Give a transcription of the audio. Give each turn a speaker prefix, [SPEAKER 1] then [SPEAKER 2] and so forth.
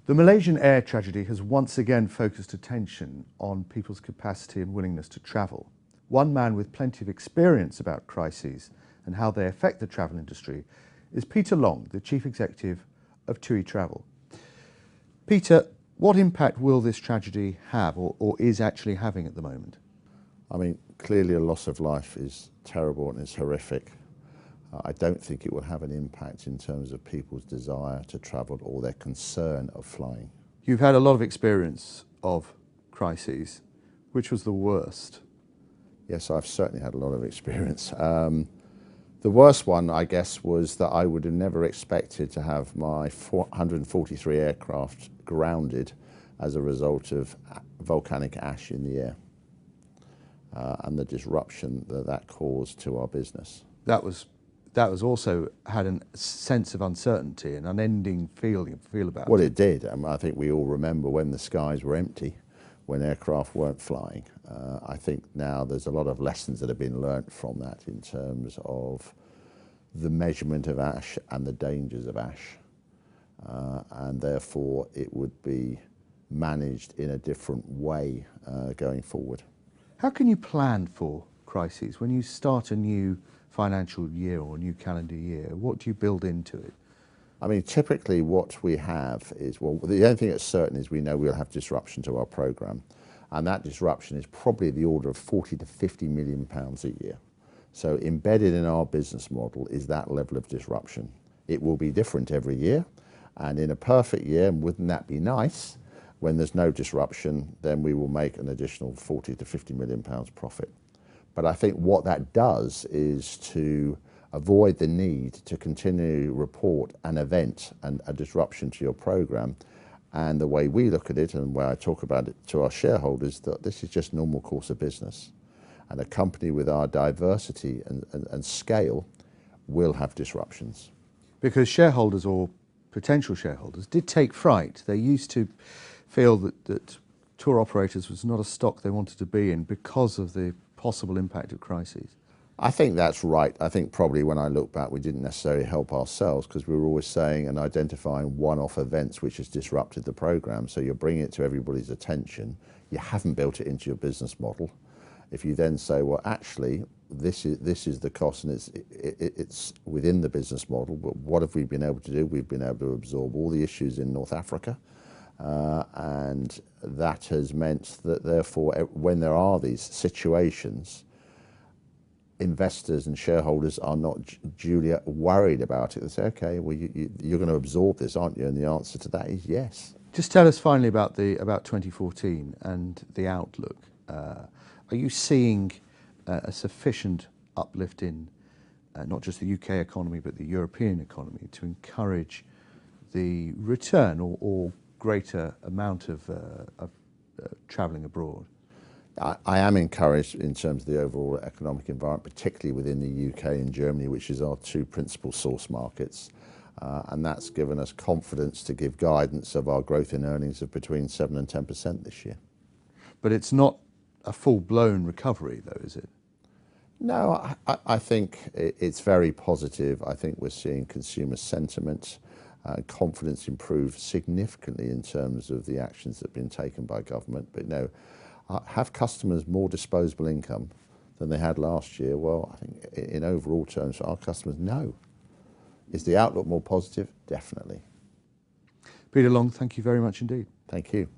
[SPEAKER 1] The Malaysian air tragedy has once again focused attention on people's capacity and willingness to travel. One man with plenty of experience about crises and how they affect the travel industry is Peter Long, the Chief Executive of Tui Travel. Peter, what impact will this tragedy have or is actually having at the moment?
[SPEAKER 2] I mean, clearly a loss of life is terrible and it's horrific. I don't think it will have an impact in terms of people's desire to travel or their concern of flying.
[SPEAKER 1] You've had a lot of experience of crises. Which was the worst?
[SPEAKER 2] Yes, I've certainly had a lot of experience. The worst one, I guess, was that I would have never expected to have my 143 aircraft grounded as a result of volcanic ash in the air and the disruption that caused to our business.
[SPEAKER 1] That was also had a sense of uncertainty, an unending feel about it.
[SPEAKER 2] Well, it did. I think we all remember when the skies were empty, when aircraft weren't flying. I think now there's a lot of lessons that have been learnt from that in terms of the measurement of ash and the dangers of ash. And therefore it would be managed in a different way going forward.
[SPEAKER 1] How can you plan for crises when you start a new financial year or a new calendar year? What do you build into it?
[SPEAKER 2] I mean, typically what we have is, well, the only thing that's certain is we know we'll have disruption to our programme, and that disruption is probably the order of 40 to 50 million pounds a year. So embedded in our business model is that level of disruption. It will be different every year, and in a perfect year, and wouldn't that be nice, when there's no disruption, then we will make an additional 40 to 50 million pounds profit. But I think what that does is to avoid the need to continue to report an event and a disruption to your programme. And the way we look at it and where I talk about it to our shareholders, that this is just normal course of business. And a company with our diversity and scale will have disruptions.
[SPEAKER 1] Because shareholders or potential shareholders did take fright. They used to feel that tour operators was not a stock they wanted to be in because of the possible impact of crises.
[SPEAKER 2] I think that's right. I think probably when I look back, we didn't necessarily help ourselves because we were always saying and identifying one-off events which has disrupted the programme. So you're bringing it to everybody's attention. You haven't built it into your business model. If you then say, well, actually, this is the cost and it's within the business model, but what have we been able to do? We've been able to absorb all the issues in North Africa. And that has meant that therefore when there are these situations, investors and shareholders are not duly worried about it. They say, okay, well you're going to absorb this, aren't you? And the answer to that is yes.
[SPEAKER 1] Just tell us finally about 2014 and the outlook. Are you seeing a sufficient uplift in not just the UK economy but the European economy to encourage the return or greater amount of travelling abroad?
[SPEAKER 2] I am encouraged in terms of the overall economic environment, particularly within the UK and Germany, which is our two principal source markets. And that's given us confidence to give guidance of our growth in earnings of between 7 and 10% this year.
[SPEAKER 1] But it's not a full-blown recovery, though, is it?
[SPEAKER 2] No, I think it's very positive. I think we're seeing consumer sentiment, confidence improve significantly in terms of the actions that have been taken by government. But no, have customers more disposable income than they had last year? Well, I think in overall terms for our customers, no. Is the outlook more positive? Definitely.
[SPEAKER 1] Peter Long, thank you very much indeed.
[SPEAKER 2] Thank you.